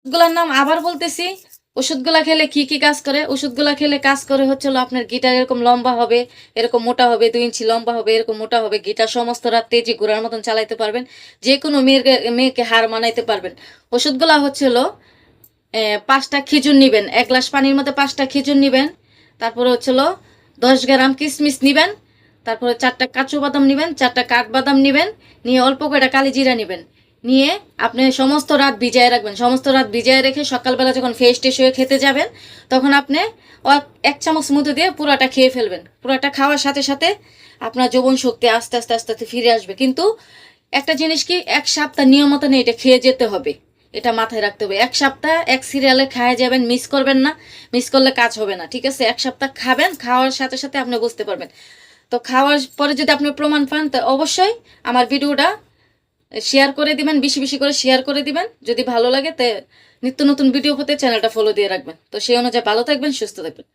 ওষুধগুলোর নাম আবার বলতেছি। ওষুধগুলা খেলে কি কি কাজ করে? ওষুধগুলা খেলে কাজ করে হচ্ছে হলো আপনার গিটার এরকম লম্বা হবে, এরকম মোটা হবে, 2 ইঞ্চি লম্বা হবে, এরকম মোটা হবে। গিটার সমস্ত রাত তেজি ঘোড়ার মতন চালাইতে পারবেন। যে কোনো মেয়েকে হার মানাইতে পারবেন। ওষুধগুলা হচ্ছে হলো 5টা খেজুর নিবেন, 1 গ্লাস পানির মধ্যে 5টা খেজুর নিবেন। তারপরে হচ্ছে হলো 10 গ্রাম কিশমিশ নিবেন। তারপরে 4টা কাজু বাদাম নিবেন, 4টা কাঠবাদাম নিবেন। নিয়ে অল্প কয়টা কালি জিরা নিবেন। নিয়ে আপনি সমস্ত রাত ভিজায় রাখবেন। সমস্ত রাত ভিজায় রেখে সকালবেলা যখন ফ্রেশ টেশ হয়ে খেতে যাবেন, তখন আপনি 1 চামচ মধু দিয়ে পুরাটা খেয়ে ফেলবেন। পুরাটা খাওয়ার সাথে সাথে আপনার যৌবন শক্তি আস্তে আস্তে আস্তে আস্তে ফিরে আসবে। কিন্তু একটা জিনিস কি, 1 সপ্তাহ নিয়মিত নিয়ে এটা খেয়ে যেতে হবে। এটা মাথায় রাখতে হবে। 1 সপ্তাহ এক সিরিয়ালে খায় যাবেন, মিস করবেন না। মিস করলে কাজ হবে না, ঠিক আছে? 1 সপ্তাহ খাবেন, খাওয়ার সাথে সাথে আপনি বুঝতে পারবেন। তো খাওয়ার পরে যদি আপনি প্রমাণ পান, তো অবশ্যই আমার ভিডিওটা শেয়ার করে দিবেন, বেশি বেশি করে শেয়ার করে দিবেন। যদি ভালো লাগে তে নিত্য নতুন ভিডিও হতে চ্যানেলটা ফলো দিয়ে রাখবেন। তো সেই অনুযায়ী ভালো থাকবেন, সুস্থ থাকবেন।